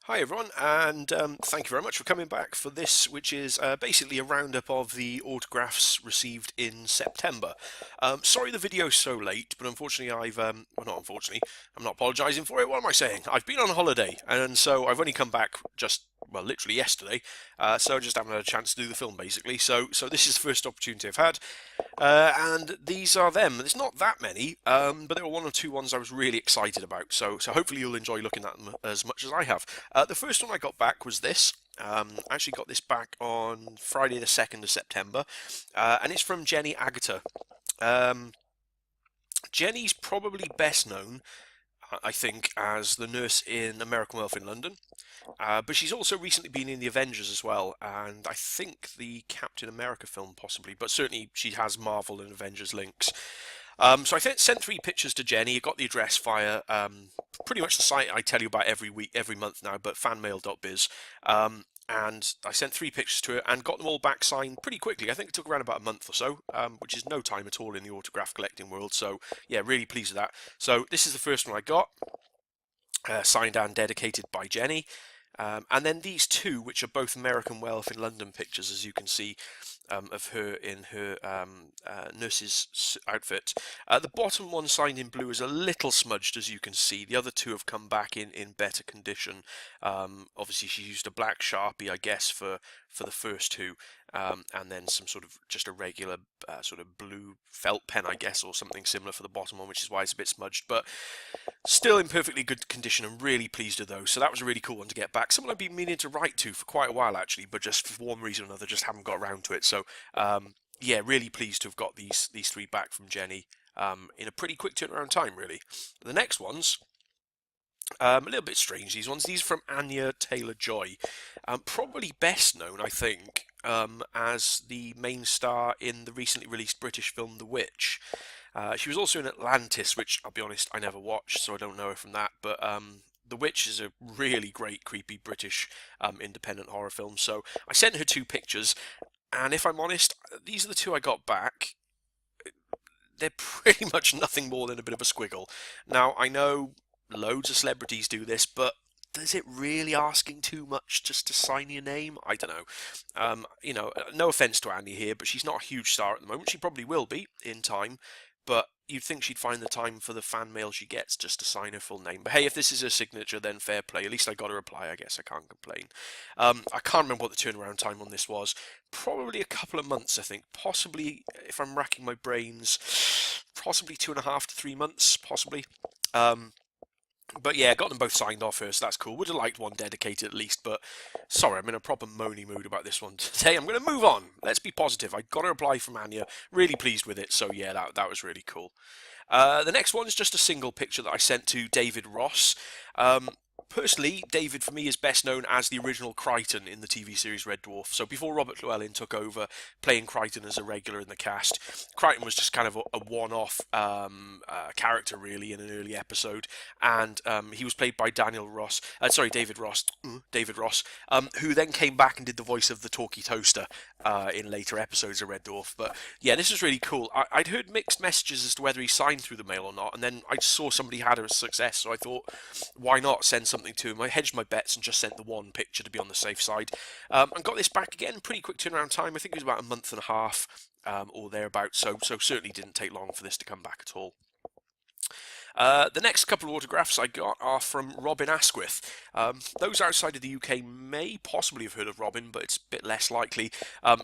Hi everyone, and thank you very much for coming back for this, which is basically a roundup of the autographs received in September. Sorry the video's so late, but unfortunately well, not unfortunately, I'm not apologising for it. What am I saying? I've been on holiday, and so I've only come back well, literally yesterday, so I just haven't had a chance to do the film basically. So this is the first opportunity I've had, and these are them. There's not that many, but there were one or two ones I was really excited about. So hopefully you'll enjoy looking at them as much as I have. The first one I got back was this. I actually got this back on Friday the 2nd of September, and it's from Jenny Agutter. Um, Jenny's probably best known, I think, as the nurse in American Werewolf in London. But she's also recently been in the Avengers as well, and I think the Captain America film possibly, but certainly she has Marvel and Avengers links. So I sent three pictures to Jenny. I got the address via pretty much the site I tell you about every week, every month now, but fanmail.biz. And I sent three pictures to her and got them all back signed pretty quickly. I think it took around about a month or so, which is no time at all in the autograph collecting world. So yeah, really pleased with that. So this is the first one I got, signed and dedicated by Jenny. And then these two, which are both American Werewolf in London pictures, as you can see, of her in her nurse's outfit. The bottom one, signed in blue, is a little smudged, as you can see. The other two have come back in better condition. Obviously, she used a black Sharpie, I guess, for the first two, and then some sort of just a regular sort of blue felt pen, I guess, or something similar for the bottom one, which is why it's a bit smudged. But still in perfectly good condition, and really pleased with those. So that was a really cool one to get back. Someone I've been meaning to write to for quite a while actually, but just for one reason or another, just haven't got around to it. So yeah, really pleased to have got these three back from Jenny in a pretty quick turnaround time, really. The next ones. A little bit strange, these ones. These are from Anya Taylor-Joy. Probably best known, I think, as the main star in the recently released British film The Witch. She was also in Atlantis, which I'll be honest, I never watched, so I don't know her from that. But The Witch is a really great, creepy British independent horror film. So I sent her two pictures, and if I'm honest, these are the two I got back. They're pretty much nothing more than a bit of a squiggle. Now, I know loads of celebrities do this, but is it really asking too much just to sign your name? I don't know. No offense to Annie here, but she's not a huge star at the moment. She probably will be in time, but you'd think she'd find the time for the fan mail she gets just to sign her full name. But hey, if this is her signature, then fair play. At least I got a reply, I guess. I can't complain. I can't remember what the turnaround time on this was. Probably a couple of months, I think. Possibly, if I'm racking my brains, possibly 2.5 to 3 months, possibly. But yeah, got them both signed off first. That's cool. Would have liked one dedicated at least, but sorry, I'm in a proper moany mood about this one today. I'm going to move on. Let's be positive. I got a reply from Anya. Really pleased with it. So yeah, that was really cool. The next one is just a single picture that I sent to David Ross. Personally, David for me is best known as the original Crichton in the TV series Red Dwarf. So before Robert Llewellyn took over playing Crichton as a regular in the cast, Crichton was just kind of a one-off character really in an early episode, and he was played by David Ross, who then came back and did the voice of the Talkie Toaster in later episodes of Red Dwarf. But yeah, this is really cool. I'd heard mixed messages as to whether he signed through the mail or not, and then I saw somebody had a success, so I thought, why not send something to him? I hedged my bets and just sent the one picture to be on the safe side, and got this back again. Pretty quick turnaround time. I think it was about a month and a half or thereabouts. So certainly didn't take long for this to come back at all. The next couple of autographs I got are from Robin Askwith. Those outside of the UK may possibly have heard of Robin, but it's a bit less likely.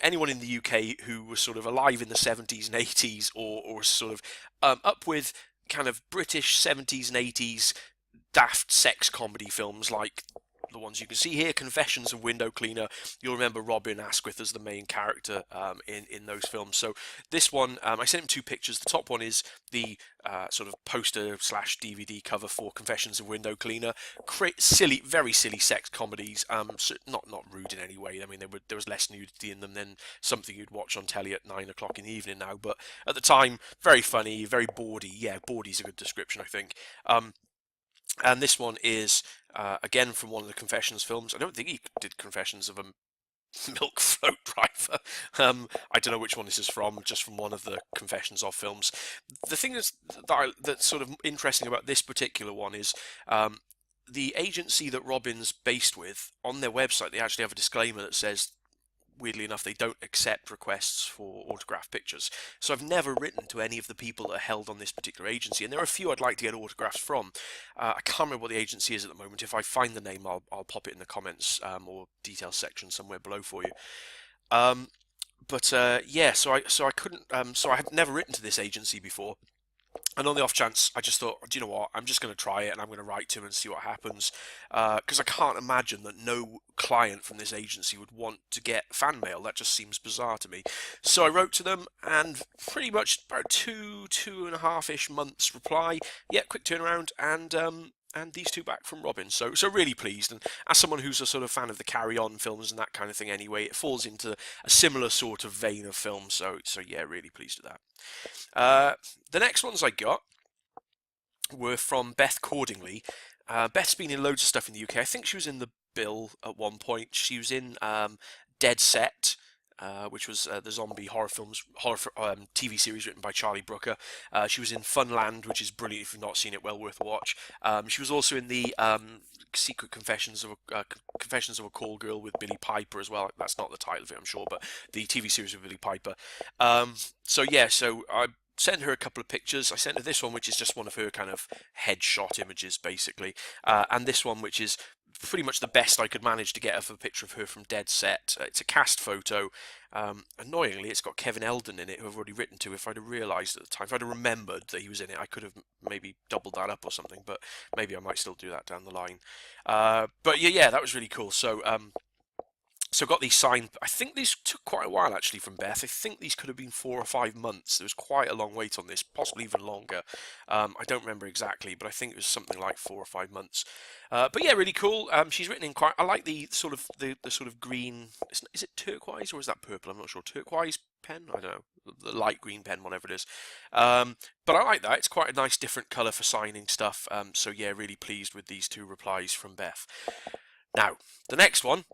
Anyone in the UK who was sort of alive in the 70s and 80s, or sort of up with kind of British 70s and 80s daft sex comedy films like the ones you can see here, Confessions of Window Cleaner. You'll remember Robin Asquith as the main character in those films. So this one, I sent him two pictures. The top one is the sort of poster slash DVD cover for Confessions of Window Cleaner. Silly, very silly sex comedies. Not rude in any way. I mean, there was less nudity in them than something you'd watch on telly at 9 o'clock in the evening now. But at the time, very funny, very bawdy. Yeah, bawdy's a good description, I think. And this one is, again, from one of the Confessions films. I don't think he did Confessions of a Milk Float Driver. I don't know which one this is from, just from one of the Confessions of films. The thing that's sort of interesting about this particular one is the agency that Robin's based with, on their website, they actually have a disclaimer that says, weirdly enough, they don't accept requests for autographed pictures. So I've never written to any of the people that are held on this particular agency, and there are a few I'd like to get autographs from. I can't remember what the agency is at the moment. If I find the name, I'll pop it in the comments or details section somewhere below for you. Yeah, so I couldn't. So I had never written to this agency before. And on the off chance, I just thought, do you know what? I'm just going to try it, and I'm going to write to him and see what happens. Because I can't imagine that no client from this agency would want to get fan mail. That just seems bizarre to me. So I wrote to them, and pretty much about 2.5-ish months reply. Yeah, quick turnaround, and these two back from Robin. So really pleased. And as someone who's a sort of fan of the Carry On films and that kind of thing anyway, it falls into a similar sort of vein of film. So yeah, really pleased with that. The next ones I got were from Beth Cordingly. Beth's been in loads of stuff in the UK. I think she was in The Bill at one point. She was in Dead Set, which was the zombie horror TV series written by Charlie Brooker. She was in Funland, which is brilliant. If you've not seen it, well worth a watch. She was also in the Secret Confessions of a Call Girl with Billie Piper as well. That's not the title of it, I'm sure, but the TV series with Billie Piper. So I sent her a couple of pictures. I sent her this one, which is just one of her kind of headshot images, basically, and this one, which is pretty much the best I could manage to get of a picture of her from Dead Set. It's a cast photo. Annoyingly, it's got Kevin Eldon in it, who I've already written to. If I'd have realised at the time, if I'd have remembered that he was in it, I could have maybe doubled that up or something, but maybe I might still do that down the line. But yeah, that was really cool. So I got these signed. I think these took quite a while actually from Beth. I think these could have been 4 or 5 months. There was quite a long wait on this, possibly even longer. I don't remember exactly, but I think it was something like 4 or 5 months. But yeah, really cool. She's written in quite. I like the sort of green. Is it turquoise or is that purple? I'm not sure. Turquoise pen. I don't know. The light green pen, whatever it is. But I like that. It's quite a nice different colour for signing stuff. So yeah, really pleased with these 2 replies from Beth. Now, the next one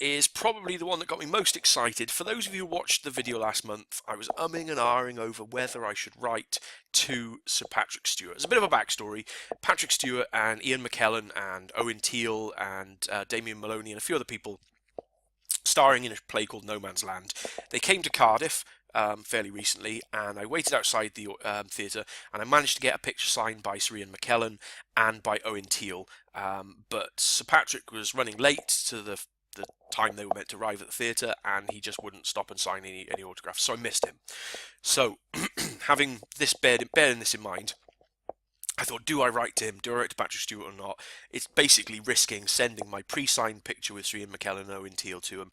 is probably the one that got me most excited. For those of you who watched the video last month, I was umming and ahhing over whether I should write to Sir Patrick Stewart. As a bit of a backstory, Patrick Stewart and Ian McKellen and Owen Teale and Damien Maloney and a few other people starring in a play called No Man's Land. They came to Cardiff fairly recently, and I waited outside the theatre, and I managed to get a picture signed by Sir Ian McKellen and by Owen Teale. But Sir Patrick was running late to the time they were meant to arrive at the theatre, and he just wouldn't stop and sign any autographs, so I missed him. So, having this bearing this in mind, I thought, do I write to him? Do I write to Patrick Stewart or not? It's basically risking sending my pre-signed picture with Sir Ian McKellen and Owen Teale to him.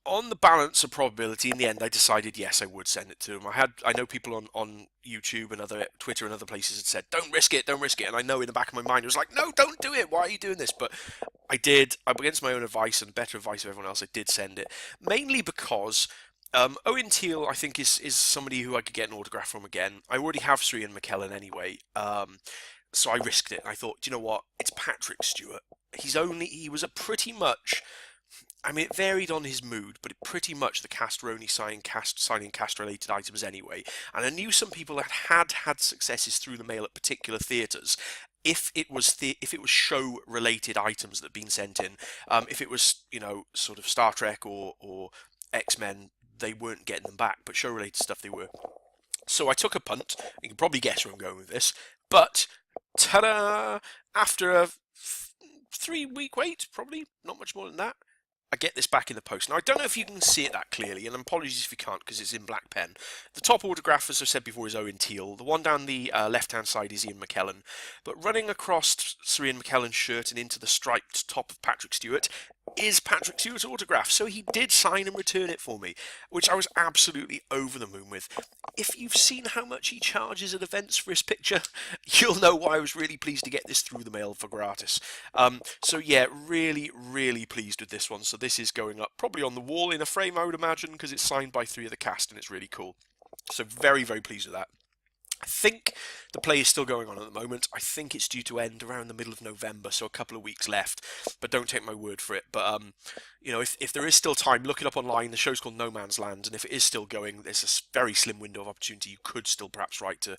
On the balance of probability, in the end, I decided yes, I would send it to him. I know people on YouTube and Twitter and other places had said, don't risk it, and I know in the back of my mind it was like, no, don't do it. Why are you doing this? But I did. Against my own advice and better advice of everyone else, I did send it, mainly because Owen Teale, I think, is somebody who I could get an autograph from again. I already have Sir Ian McKellen anyway, so I risked it. I thought, do you know what? It's Patrick Stewart. He was a pretty much. I mean, it varied on his mood, but pretty much the cast were only signing cast-related items anyway. And I knew some people had successes through the mail at particular theatres. If it was show-related items that had been sent in, if it was sort of Star Trek or X-Men, they weren't getting them back. But show-related stuff they were. So I took a punt. You can probably guess where I'm going with this. But ta-da! After a 3-week wait, probably not much more than that, I get this back in the post. Now, I don't know if you can see it that clearly, and apologies if you can't because it's in black pen. The top autograph, as I said before, is Owen Teale. The one down the left-hand side is Ian McKellen. But running across Sir Ian McKellen's shirt and into the striped top of Patrick Stewart is Patrick Stewart's autograph. So he did sign and return it for me, which I was absolutely over the moon with. If you've seen how much he charges at events for his picture, you'll know why I was really pleased to get this through the mail for gratis. So yeah, really, really pleased with this one. So this is going up probably on the wall in a frame, I would imagine, because it's signed by 3 of the cast and it's really cool. So very, very pleased with that. I think the play is still going on at the moment. I think it's due to end around the middle of November, so a couple of weeks left. But don't take my word for it. But you know, if there is still time, look it up online. The show's called No Man's Land, and if it is still going, there's a very slim window of opportunity. You could still perhaps write to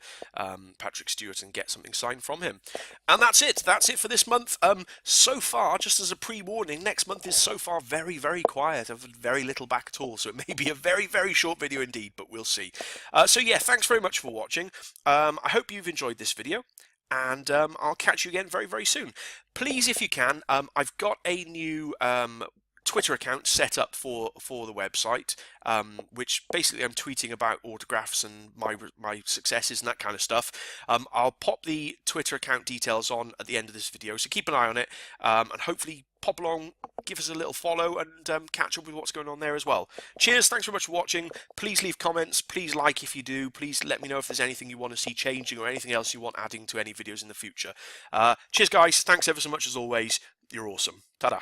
Patrick Stewart and get something signed from him. And that's it. That's it for this month. So far, just as a pre-warning, next month is so far very, very quiet. I've had very little back at all, so it may be a very, very short video indeed, but we'll see. So yeah, thanks very much for watching. I hope you've enjoyed this video, and I'll catch you again very, very soon. Please, if you can, I've got a new Twitter account set up for the website, which basically I'm tweeting about autographs and my successes and that kind of stuff. I'll pop the Twitter account details on at the end of this video, so keep an eye on it, and hopefully pop along, give us a little follow, and catch up with what's going on there as well. Cheers, thanks very much for watching. Please leave comments, please like if you do, please let me know if there's anything you want to see changing or anything else you want adding to any videos in the future. Cheers guys, thanks ever so much as always, you're awesome. Ta-da.